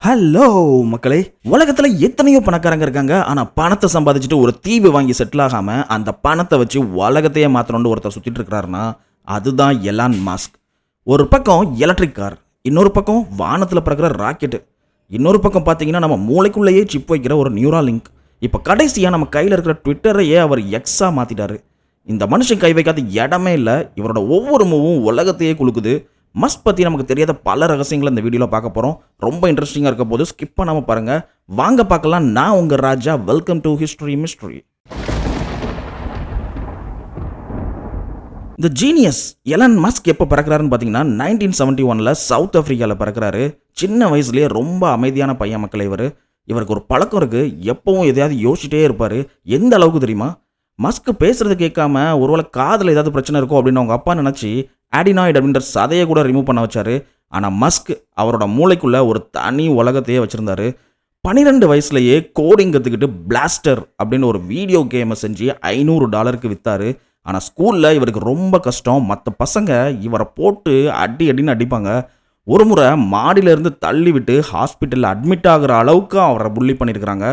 Hello மக்களே, உலகத்துல எத்தனையோ பணக்காரங்க இருக்காங்க. ஆனா பணத்தை சம்பாதிச்சுட்டு ஒரு தீவு வாங்கி செட்டில் ஆகாம அந்த பணத்தை வச்சு உலகத்தையே மாத்தணும்னு ஒருத்தர் சுத்திட்டு இருக்கிறாருன்னா அதுதான் எலான் மாஸ்க். ஒரு பக்கம் எலக்ட்ரிக் கார், இன்னொரு பக்கம் வானத்துல பறக்கிற ராக்கெட், இன்னொரு பக்கம் பார்த்தீங்கன்னா நம்ம மூளைக்குள்ளேயே சிப் வைக்கிற ஒரு நியூரா லிங்க். இப்போ கடைசியாக நம்ம கையில் இருக்கிற ட்விட்டரையே அவர் எக்ஸா மாத்திட்டாரு. இந்த மனுஷன் கை வைக்காத இடமே இல்லை. இவரோட ஒவ்வொரு மூவும் உலகத்தையே குலுக்குது. மஸ்க் பற்றி நமக்கு தெரியாத பல ரகசியங்களை இந்த வீடியோவில் பார்க்க போகிறோம். ரொம்ப இன்ட்ரெஸ்டிங்காக இருக்க போது ஸ்கிப் பண்ணாமல் பாருங்கள். வாங்க பார்க்கலாம். நான் உங்கள் Raja. Welcome to history mystery. இந்த ஜீனியஸ் எலான் மஸ்க் எப்போ பிறக்கிறாருன்னு பார்த்தீங்கன்னா 1971 சவுத் ஆஃப்ரிக்காவில் பிறக்கிறாரு. சின்ன வயசுலேயே ரொம்ப அமைதியான பையன் மக்கள். இவருக்கு ஒரு பழக்கம் இருக்குது. எப்பவும் எதையாவது யோசிச்சுட்டே இருப்பார். எந்த அளவுக்கு தெரியுமா, மஸ்க் பேசுறது கேட்காம ஒருவேளை காதில் ஏதாவது பிரச்சனை இருக்கும் அப்படின்னு அவங்க அப்பா நினச்சி ஆடினாய்டு அப்படின்ற சதையை கூட ரிமூவ் பண்ண வச்சாரு. ஆனால் மஸ்க் அவரோட மூளைக்குள்ள ஒரு தனி உலகத்தையே வச்சுருந்தாரு. 12 வயசுலேயே கோடிங் கற்றுக்கிட்டு பிளாஸ்டர் அப்படின்னு ஒரு வீடியோ கேமை செஞ்சு $500 விற்றாரு. ஆனால் ஸ்கூலில் இவருக்கு ரொம்ப கஷ்டம். மற்ற பசங்க இவரை போட்டு அடின்னு அடிப்பாங்க. ஒரு முறை மாடியிலேருந்து தள்ளி விட்டு ஹாஸ்பிட்டலில் அட்மிட் ஆகிற அளவுக்கு அவரை புள்ளி பண்ணியிருக்கிறாங்க.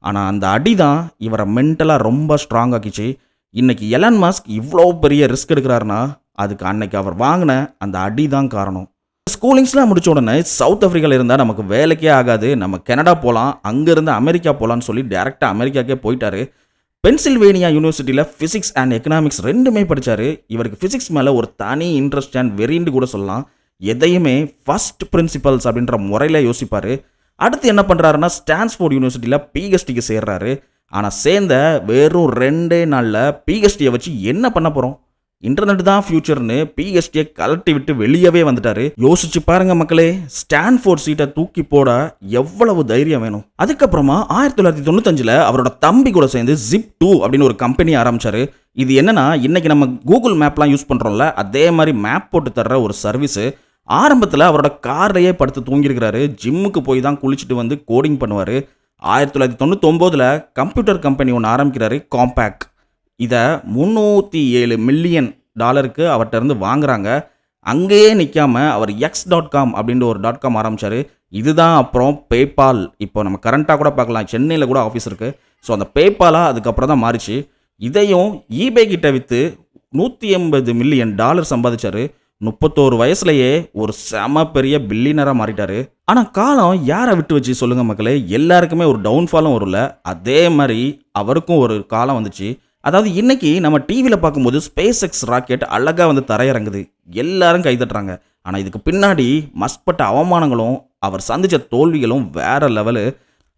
ஆனால் அந்த அடி தான் இவரை மென்டலாக ரொம்ப ஸ்ட்ராங் ஆக்கிச்சு. இன்றைக்கி எலான் மஸ்க் இவ்வளோ பெரிய ரிஸ்க் எடுக்கிறாருன்னா அதுக்கு அன்னைக்கு அவர் வாங்கின அந்த அடி தான் காரணம். ஸ்கூலிங்ஸ்லாம் முடிச்ச உடனே சவுத் ஆஃப்ரிக்காவில் இருந்தால் நமக்கு வேலைக்கே ஆகாது, நம்ம கனடா போகலாம், அங்கேருந்து அமெரிக்கா போகலான்னு சொல்லி டேரெக்டாக அமெரிக்காக்கே போயிட்டாரு. பென்சில்வேனியா யூனிவர்சிட்டியில் ஃபிசிக்ஸ் அண்ட் எக்கனாமிக்ஸ் ரெண்டுமே படித்தார். இவருக்கு ஃபிசிக்ஸ் மேலே ஒரு தனி இன்ட்ரெஸ்ட் அண்ட் வெறின்னு கூட சொல்லலாம். எதையுமே ஃபர்ஸ்ட் பிரின்சிபல்ஸ் அப்படின்ற முறையில் யோசிப்பார். அடுத்து என்ன பண்ணுறாருன்னா ஸ்டான்ஸ்போர்ட் யூனிவர்சிட்டியில் பிஹெச்டிக்கு சேர்றாரு. ஆனால் சேர்ந்த வெறும் 2 நாளில் பிஹெச்டியை வச்சு என்ன பண்ண போகிறோம், இன்டர்நெட் தான் ஃபியூச்சர்னு பிஹெச்டியை கலட்டி விட்டு வெளியவே வந்துட்டாரு. யோசிச்சு பாருங்க மக்களே, ஸ்டான்ஃபோர்ட் சீட்டை தூக்கி போட எவ்வளவு தைரியம் வேணும். அதுக்கப்புறமா 1995 அவரோட தம்பி கூட சேர்ந்து Zip2 அப்படின்னு ஒரு கம்பெனி ஆரம்பிச்சாரு. இது என்னன்னா, இன்னைக்கு நம்ம கூகுள் மேப்லாம் யூஸ் பண்றோம்ல, அதே மாதிரி மேப் போட்டு தர்ற ஒரு சர்வீஸ். ஆரம்பத்தில் அவரோட கார்லையே படுத்து தூங்கியிருக்கிறாரு. ஜிம்முக்கு போய் தான் குளிச்சுட்டு வந்து கோடிங் பண்ணுவார். 1999 கம்ப்யூட்டர் கம்பெனி ஒன்று ஆரம்பிக்கிறாரு, காம்பேக். இதை $307 மில்லியன் அவர்கிட்ட இருந்து வாங்குறாங்க. அங்கேயே நிற்காம அவர் X.com அப்படின்ற ஒரு .com ஆரம்பித்தார். இதுதான் அப்புறம் பேபால். இப்போ நம்ம கரண்ட்டாக கூட பார்க்கலாம், சென்னையில் கூட ஆஃபீஸ் இருக்குது. ஸோ அந்த பேபாலாக அதுக்கப்புறம் தான் மாறிச்சு. இதையும் ஈபே கிட்ட விற்று $180 மில்லியன் சம்பாதிச்சார். 31 வயசுலேயே ஒரு செம பெரிய பில்லியனராக மாறிட்டார். ஆனால் காலம் யாரை விட்டு வச்சு சொல்லுங்க மக்களே, எல்லாருக்குமே ஒரு டவுன்ஃபாலும் வரும்ல, அதே மாதிரி அவருக்கும் ஒரு காலம் வந்துச்சு. அதாவது இன்னைக்கு நம்ம டிவியில் பார்க்கும்போது ஸ்பேஸ் எக்ஸ் ராக்கெட் அழகாக வந்து தரையிறங்குது, எல்லாரும் கைதட்டுறாங்க. ஆனால் இதுக்கு பின்னாடி மஸ்க் பட்ட அவமானங்களும் அவர் சந்தித்த தோல்விகளும் வேற லெவலு.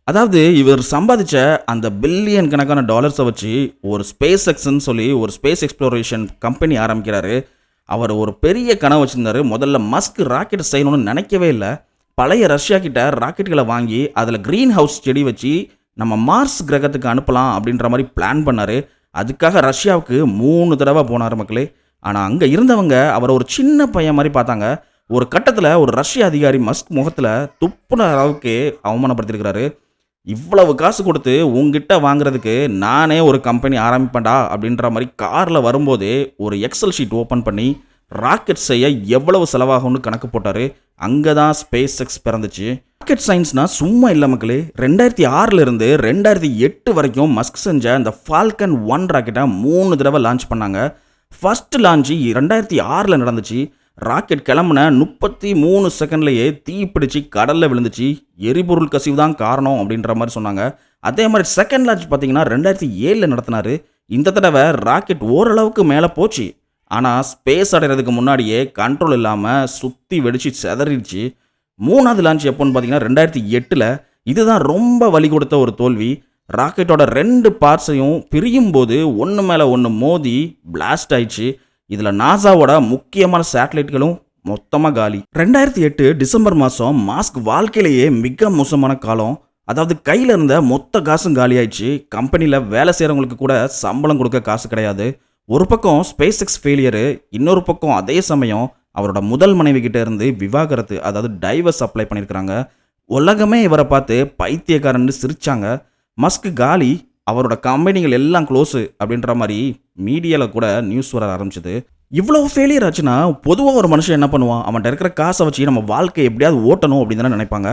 அதாவது இவர் சம்பாதிச்ச அந்த பில்லியன் கணக்கான டாலர்ஸை வச்சு ஒரு ஸ்பேஸ் எக்ஸ்ன்னு சொல்லி ஒரு ஸ்பேஸ் எக்ஸ்ப்ளோரேஷன் கம்பெனி ஆரம்பிக்கிறாரு. அவர் ஒரு பெரிய கனவு வச்சுருந்தாரு. முதல்ல மஸ்க் ராக்கெட் செய்யணும்னு நினைக்கவே இல்லை. பழைய ரஷ்யா கிட்ட ராக்கெட்டுகளை வாங்கி அதில் க்ரீன் ஹவுஸ் செடி வச்சு நம்ம மார்ஸ் கிரகத்துக்கு அனுப்பலாம் அப்படின்ற மாதிரி பிளான் பண்ணார். அதுக்காக ரஷ்யாவுக்கு 3 தடவை போனார் மக்களே. ஆனால் அங்கே இருந்தவங்க அவரை ஒரு சின்ன பையன் மாதிரி பார்த்தாங்க. ஒரு கட்டத்தில் ஒரு ரஷ்ய அதிகாரி மஸ்க் முகத்தில் துப்புன அளவுக்கு அவமானப்படுத்திருக்கிறாரு. இவ்வளவு காசு கொடுத்து உங்ககிட்ட வாங்குறதுக்கு நானே ஒரு கம்பெனி ஆரம்பிப்பேன்டா அப்படின்ற மாதிரி காரில் வரும்போதே ஒரு எக்ஸல் ஷீட் ஓப்பன் பண்ணி ராக்கெட் செய்ய எவ்வளவு செலவாகும்னு கணக்கு போட்டார். அங்கே தான் ஸ்பேஸ் எக்ஸ் பிறந்துச்சு. ராக்கெட் சயின்ஸ்னா சும்மா இல்லை மக்களே. 2006 இருந்து 2008 வரைக்கும் மஸ்க் செஞ்ச அந்த ஃபால்கன் 1 ராக்கெட்டை 3 தடவை லான்ச் பண்ணாங்க. ஃபர்ஸ்ட் லான்ச்சு 2006 நடந்துச்சு. ராக்கெட் கிளம்புன 33 செகண்ட்லேயே தீ பிடிச்சி கடலில் விழுந்துச்சு. எரிபொருள் கசிவு தான் காரணம் அப்படின்ற மாதிரி சொன்னாங்க. அதே மாதிரி செகண்ட் லான்ச் பார்த்தீங்கன்னா 2007 நடத்தினார். இந்த தடவை ராக்கெட் ஓரளவுக்கு மேலே போச்சு. ஆனால் ஸ்பேஸ் அடைகிறதுக்கு முன்னாடியே கண்ட்ரோல் இல்லாமல் சுற்றி வெடிச்சு செதறிடுச்சு. 3வது லான்ச் எப்போன்னு பார்த்தீங்கன்னா 2008. இதுதான் ரொம்ப வலி கொடுத்த ஒரு தோல்வி. ராக்கெட்டோட 2 பார்ட்ஸையும் பிரியும் போது ஒன்று மேலே ஒன்று மோதி பிளாஸ்ட் ஆயிடுச்சு. இதில் நாசாவோட முக்கியமான சேட்டலைட்களும் மொத்தமாக காலி. 2008 டிசம்பர் மாதம் மாஸ்க் வாழ்க்கையிலேயே மிக மோசமான காலம். அதாவது கையில் இருந்த மொத்த காசும் காலி ஆயிடுச்சு. கம்பெனியில் வேலை செய்கிறவங்களுக்கு கூட சம்பளம் கொடுக்க காசு கிடையாது. ஒரு பக்கம் ஸ்பேஸ் எக்ஸ் ஃபெயிலியரு, இன்னொரு பக்கம் அதே சமயம் அவரோட முதல் மனைவி கிட்ட இருந்து விவாகரத்து, அதாவது டைவர்ஸ் அப்ளை பண்ணியிருக்கிறாங்க. உலகமே இவரை பார்த்து பைத்தியக்காரன்னு சிரிச்சாங்க. மஸ்க் காலி, அவரோட கம்பெனிகள் எல்லாம் க்ளோஸு அப்படின்ற மாதிரி மீடியாவில் கூட நியூஸ் வர ஆரம்பிச்சது. இவ்வளோ ஃபெயிலியர் ஆச்சுன்னா பொதுவாக ஒரு மனுஷன் என்ன பண்ணுவான், அவன்கிட்ட இருக்கிற காசை வச்சு நம்ம வாழ்க்கை எப்படியாவது ஓட்டணும் அப்படின்னு தானே நினைப்பாங்க.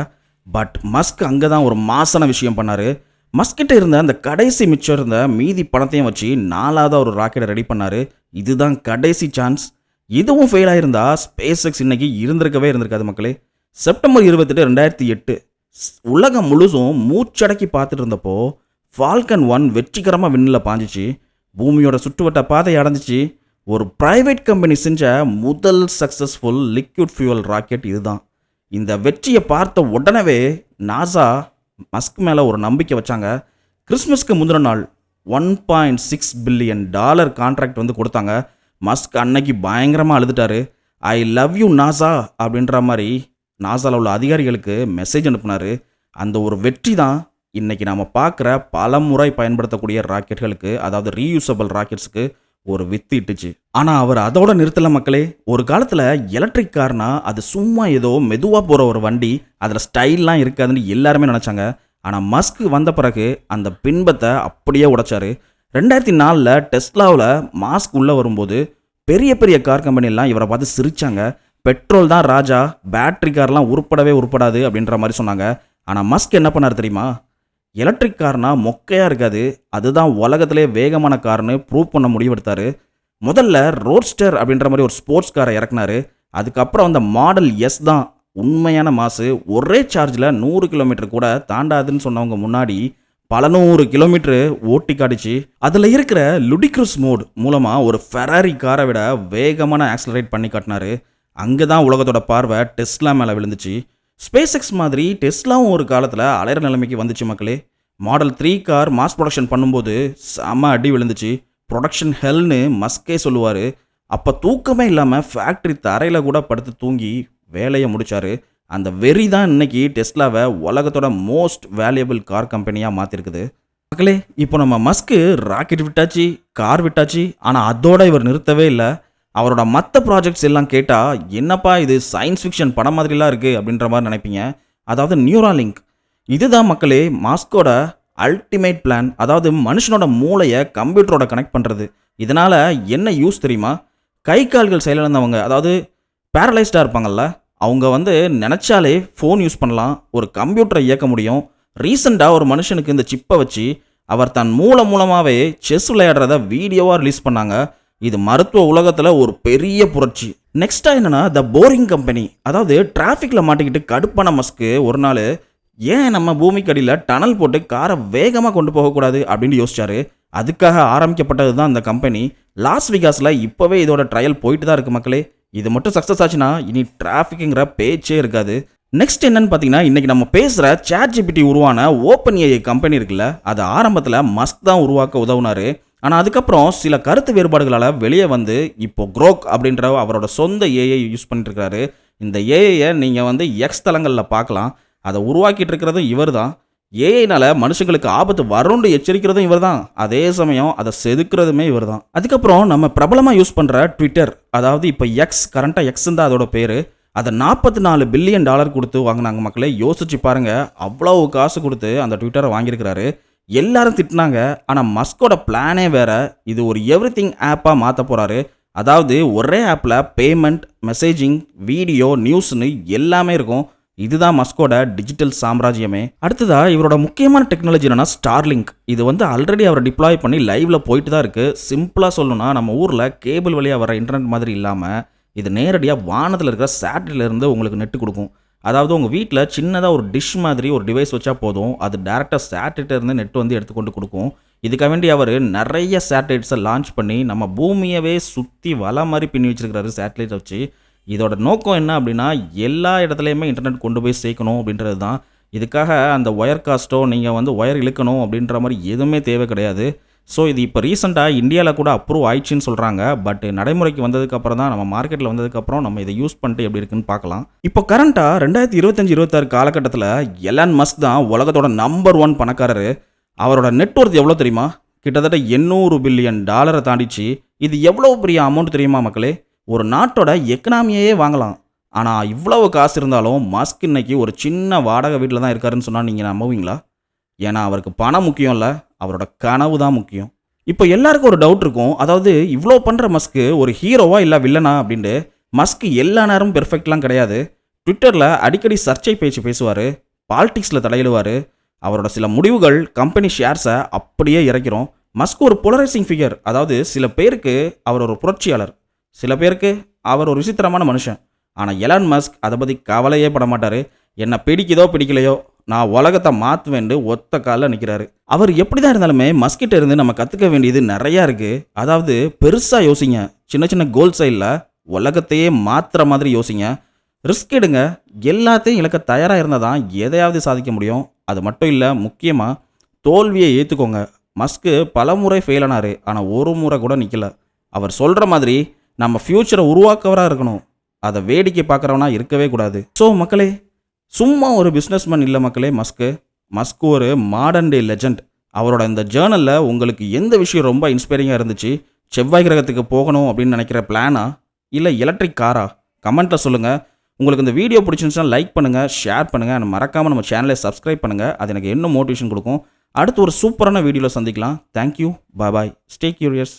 பட் மஸ்க் அங்கே தான் ஒரு மாசான விஷயம் பண்ணார். மஸ்கிட்ட இருந்த அந்த கடைசி மிச்சம் இருந்த மீதி பணத்தையும் வச்சு 4வது ஒரு ராக்கெட்டை ரெடி பண்ணார். இதுதான் கடைசி சான்ஸ். இதுவும் ஃபெயில் ஆயிருந்தா ஸ்பேஸ் எக்ஸ் இன்னைக்கு இருந்திருக்காது மக்களே. செப்டம்பர் 28, 2008 உலகம் முழுசும் மூச்சடக்கி பார்த்துட்டு இருந்தப்போ ஃபால்கன் 1 வெற்றிகரமாக விண்ணில் பாஞ்சிச்சு. பூமியோட சுற்றுவட்ட பாதையை அடைஞ்சிச்சு. ஒரு பிரைவேட் கம்பெனி செஞ்ச முதல் சக்ஸஸ்ஃபுல் லிக்விட் ஃபியூவல் ராக்கெட் இதுதான். இந்த வெற்றியை பார்த்த உடனே நாசா மஸ்க் மேலே ஒரு நம்பிக்கை வச்சாங்க. கிறிஸ்மஸ்க்கு முந்தின நாள் $1.6 பில்லியன் கான்ட்ராக்ட் வந்து கொடுத்தாங்க. மஸ்க் அன்னைக்கு பயங்கரமாக அழுதுட்டாரு. ஐ லவ் யூ நாசா அப்படின்ற மாதிரி நாசாவில் உள்ள அதிகாரிகளுக்கு மெசேஜ் அனுப்புனார். அந்த ஒரு வெற்றி தான் இன்றைக்கி நாம் பார்க்குற பல முறை பயன்படுத்தக்கூடிய ராக்கெட்டுகளுக்கு, அதாவது ரீயூசபிள் ராக்கெட்ஸுக்கு ஒரு வித்து இட்டுச்சு. ஆனால் அவர் அதோட நிறுத்தலை மக்களே. ஒரு காலத்தில் எலக்ட்ரிக் கார்னா அது சும்மா ஏதோ மெதுவாக போகிற ஒரு வண்டி, அதில் ஸ்டைல்லாம் இருக்காதுன்னு எல்லாருமே நினச்சாங்க. ஆனால் மஸ்க் வந்த பிறகு அந்த பின்பத்தை அப்படியே உடைச்சாரு. 2004 டெஸ்லாவில் மாஸ்க் உள்ளே வரும்போது பெரிய பெரிய கார் கம்பெனிலாம் இவரை பார்த்து சிரித்தாங்க. பெட்ரோல் தான் ராஜா, பேட்ரி கார்லாம் உருப்படாது அப்படின்ற மாதிரி சொன்னாங்க. ஆனால் மஸ்க் என்ன பண்ணார் தெரியுமா? எலக்ட்ரிக் கார்னா மொக்கையாக இருக்காது, அதுதான் உலகத்திலே வேகமான கார்னு ப்ரூவ் பண்ண முடிவெடுத்தார். முதல்ல ரோட்ஸ்டர் அப்படின்ற மாதிரி ஒரு ஸ்போர்ட்ஸ் காரை இறக்குனாரு. அதுக்கப்புறம் அந்த மாடல் எஸ் தான் உண்மையான மாசு. ஒரே சார்ஜில் 100 கிலோமீட்டர் கூட தாண்டாதுன்னு சொன்னவங்க முன்னாடி பல 100 கிலோமீட்டர் ஓட்டி காட்டிச்சு. அதில் இருக்கிற லுடிக்ரஸ் மோட் மூலமாக ஒரு ஃபெராரி காரை விட வேகமான ஆக்சலரேட் பண்ணி காட்டினாரு. அங்கே தான் உலகத்தோட பார்வை டெஸ்லா மேலே விழுந்துச்சு. ஸ்பேஸ் எக்ஸ் மாதிரி டெஸ்லாவும் ஒரு காலத்தில் அலையிற நிலைமைக்கு வந்துச்சு மக்களே. மாடல் 3 கார் மாஸ் ப்ரொடக்ஷன் பண்ணும்போது செம அடி விழுந்துச்சு. ப்ரொடக்ஷன் ஹெல்னு மஸ்கே சொல்லுவார். அப்போ தூக்கமே இல்லாமல் ஃபேக்ட்ரி தரையில் கூட படுத்து தூங்கி வேலையை முடித்தார். அந்த வெறி தான் இன்னைக்கு டெஸ்லாவை உலகத்தோட மோஸ்ட் வேல்யூபிள் கார் கம்பெனியாக மாற்றிருக்குது மக்களே. இப்போ நம்ம மஸ்க்கு ராக்கெட் விட்டாச்சு, கார் விட்டாச்சு, ஆனால் அதோட இவர் நிறுத்தவே இல்லை. அவரோட மற்ற ப்ராஜெக்ட்ஸ் எல்லாம் கேட்டால் என்னப்பா இது சயின்ஸ் ஃபிக்ஷன் படம் மாதிரிலாம் இருக்குது அப்படின்ற மாதிரி நினைப்பீங்க. அதாவது நியூராலிங்க் இதுதான் மக்களே மாஸ்கோட அல்டிமேட் பிளான். அதாவது மனுஷனோட மூளையை கம்ப்யூட்டரோட கனெக்ட் பண்ணுறது. இதனால் என்ன யூஸ் தெரியுமா? கை கால்கள் செயலிழந்தவங்க, அதாவது பேரலைஸ்டாக இருப்பாங்கள்ல, அவங்க வந்து நினச்சாலே ஃபோன் யூஸ் பண்ணலாம், ஒரு கம்ப்யூட்டரை இயக்க முடியும். ரீசெண்டாக ஒரு மனுஷனுக்கு இந்த சிப்பை வச்சு அவர் தன் மூலமாகவே செஸ் விளையாடுறத வீடியோவாக ரிலீஸ் பண்ணாங்க. இது மருத்துவ உலகத்தில் ஒரு பெரிய புரட்சி. நெக்ஸ்ட்டாக என்னென்னா த போரிங் கம்பெனி. அதாவது டிராஃபிக்கில் மாட்டிக்கிட்டு கடுப்பான மஸ்க்கு ஒரு நாள் ஏன் நம்ம பூமிக்கு அடியில் டனல் போட்டு காரை வேகமாக கொண்டு போகக்கூடாது அப்படின்னு யோசிச்சாரு. அதுக்காக ஆரம்பிக்கப்பட்டது தான் இந்த கம்பெனி. லாஸ் வெகாஸில் இப்போவே இதோட ட்ரையல் போயிட்டு தான் இருக்குது மக்களே. இது மட்டும் சக்ஸஸ் ஆச்சுன்னா இனி டிராஃபிக்குங்கிற பேச்சே இருக்காது. நெக்ஸ்ட் என்னன்னு பார்த்தீங்கன்னா, இன்றைக்கி நம்ம பேசுகிற ChatGPT உருவான OpenAI கம்பெனி இருக்குல்ல, அது ஆரம்பத்தில் மஸ்க் தான் உருவாக்க உதவுனார். ஆனால் அதுக்கப்புறம் சில கருத்து வேறுபாடுகளால் வெளியே வந்து இப்போ குரோக் அப்படின்ற அவரோட சொந்த ஏஐ யூஸ் பண்ணிட்டு இருக்காரு. இந்த ஏஐயை நீங்கள் வந்து எக்ஸ் தளங்களில் பார்க்கலாம். அதை உருவாக்கிட்டு இருக்கிறதும் இவர் தான். ஏஐனால மனுஷங்களுக்கு ஆபத்து வரும்னு எச்சரிக்கிறதும் இவர் தான். அதே சமயம் அதை செதுக்கிறதுமே இவர் தான். அதுக்கப்புறம் நம்ம பிரபலமாக யூஸ் பண்ணுற ட்விட்டர், அதாவது இப்போ எக்ஸ், கரண்ட்டாக எக்ஸ் தான் அதோட பேர். அதை $44 பில்லியன் கொடுத்து வாங்கினாங்க மக்களே. யோசிச்சு பாருங்க, அவ்வளவு காசு கொடுத்து அந்த ட்விட்டரை வாங்கியிருக்கிறாரு. எல்லாரும் திட்டினாங்க. ஆனால் மஸ்கோட பிளானே வேற. இது ஒரு எவ்ரிதிங் ஆப்பாக மாற்ற போகிறாரு. அதாவது ஒரே ஆப்பில் பேமெண்ட், மெசேஜிங், வீடியோ, நியூஸ்னு எல்லாமே இருக்கும். இதுதான் மஸ்கோட டிஜிட்டல் சாம்ராஜ்யமே. அடுத்ததா இவரோட முக்கியமான டெக்னாலஜி என்னன்னா ஸ்டார்லிங்க். இது வந்து ஆல்ரெடி அவரை டிப்ளாய் பண்ணி லைவ்ல போயிட்டு தான் இருக்கு. சிம்பிளாக சொல்லணும்னா நம்ம ஊரில் கேபிள் வழியாக வர இன்டர்நெட் மாதிரி இல்லாமல் இது நேரடியாக வானத்தில் இருக்கிற சேட்டலைட்லேருந்து உங்களுக்கு நெட்டு கொடுக்கும். அதாவது உங்கள் வீட்டில் சின்னதாக ஒரு டிஷ் மாதிரி ஒரு டிவைஸ் வச்சா போதும், அது டேரெக்டாக சேட்டலைட்லேருந்து நெட் வந்து எடுத்துக்கொண்டு கொடுக்கும். இதுக்காக வேண்டி அவர் நிறைய சேட்டலைட்ஸை லான்ச் பண்ணி நம்ம பூமியவே சுற்றி வலை மாதிரி பின்னி வச்சிருக்கிறாரு சேட்டலைட்டை வச்சு. இதோட நோக்கம் என்ன அப்படின்னா, எல்லா இடத்துலையுமே இன்டர்நெட் கொண்டு போய் சேர்க்கணும் அப்படின்றது தான். இதுக்காக அந்த ஒயர் காஸ்ட்டோ நீங்கள் வந்து ஒயர் இழுக்கணும் அப்படின்ற மாதிரி எதுவுமே தேவை கிடையாது. ஸோ இது இப்போ ரீசெண்டாக இந்தியாவில் கூட அப்ரூவ் ஆயிடுச்சுன்னு சொல்கிறாங்க. பட் நடைமுறைக்கு வந்ததுக்கப்புறம் தான், நம்ம மார்க்கெட்டில் வந்ததுக்கப்புறம் நம்ம இதை யூஸ் பண்ணிட்டு எப்படி இருக்குன்னு பார்க்கலாம். இப்போ கரண்ட்டாக 2025-26 காலகட்டத்தில் எலான் மஸ்க் தான் உலகத்தோட நம்பர் 1 பணக்காரர். அவரோட நெட்வொர்த் எவ்வளோ தெரியுமா? கிட்டத்தட்ட $800 பில்லியன் தாண்டிச்சு. இது எவ்வளோ பெரிய அமௌண்ட் தெரியுமா மக்களே? ஒரு நாட்டோட எக்கனாமியே வாங்கலாம். ஆனால் இவ்வளவு காசு இருந்தாலும் மஸ்க் இன்னைக்கு ஒரு சின்ன வாடகை வீட்டில் தான் இருக்காருன்னு சொன்னால் நீங்கள் நம்புவீங்களா? ஏன்னா அவருக்கு பணம் முக்கியம் இல்லை, அவரோட கனவு தான் முக்கியம். இப்போ எல்லாருக்கும் ஒரு டவுட் இருக்கும், அதாவது இவ்வளோ பண்ணுற மஸ்க்கு ஒரு ஹீரோவா இல்லை வில்லனா அப்படின்ட்டு. மஸ்க் எல்லா நேரமும் பெர்ஃபெக்ட்லாம் கிடையாது. ட்விட்டரில் அடிக்கடி சர்ச்சை பேச்சு பேசுவார். பாலிடிக்ஸில் தலையிடுவார். அவரோட சில முடிவுகள் கம்பெனி ஷேர்ஸை அப்படியே இறக்கிறோம். மஸ்க் ஒரு போலரைசிங் ஃபிகர். அதாவது சில பேருக்கு அவர் ஒரு புரட்சியாளர், சில பேருக்கு அவர் ஒரு விசித்திரமான மனுஷன். ஆனால் எலான் மஸ்க் அதை பற்றி கவலையே பட மாட்டார். என்ன பிடிக்குதோ பிடிக்கலையோ நான் உலகத்தை மாற்றுவேண்டு ஒத்த காலில் நிற்கிறாரு. அவர் எப்படி தான் இருந்தாலுமே மஸ்கிட்ட இருந்து நம்ம கற்றுக்க வேண்டியது நிறையா இருக்குது. அதாவது பெருசாக யோசிங்க, சின்ன சின்ன கோல் சைடில் உலகத்தையே மாற்றுற மாதிரி யோசிங்க, ரிஸ்க் எடுங்க. எல்லாத்தையும் இழக்க தயாராக இருந்தால் தான் எதையாவது சாதிக்க முடியும். அது மட்டும் இல்லை, முக்கியமாக தோல்வியை ஏற்றுக்கோங்க. மஸ்க்கு பல முறை ஃபெயில் ஆனார், ஆனால் ஒரு முறை கூட நிற்கல. அவர் சொல்கிற மாதிரி நம்ம ஃப்யூச்சரை உருவாக்கவராக இருக்கணும், அதை வேடிக்கை பார்க்குறவனா இருக்கவே கூடாது. ஸோ மக்களே, சும்மா ஒரு பிஸ்னஸ்மேன் இல்லை மக்களே மஸ்க் ஒரு மாடர்ன் டே லெஜண்ட். அவரோட இந்த ஜேர்னலில் உங்களுக்கு எந்த விஷயம் ரொம்ப இன்ஸ்பைரிங்காக இருந்துச்சு? செவ்வாய் கிரகத்துக்கு போகணும் அப்படின்னு நினைக்கிற பிளானா, இல்லை எலக்ட்ரிக் காரா? கமெண்ட்டில் சொல்லுங்கள். உங்களுக்கு இந்த வீடியோ பிடிச்சிருந்துச்சுன்னா லைக் பண்ணுங்கள், ஷேர் பண்ணுங்கள், அண்ட் மறக்காமல் நம்ம சேனலை சப்ஸ்கிரைப் பண்ணுங்கள். அது எனக்கு இன்னும் மோட்டிவேஷன் கொடுக்கும். அடுத்து ஒரு சூப்பரான வீடியோவில் சந்திக்கலாம். தேங்க்யூ, பாய், ஸ்டே கியூரியஸ்.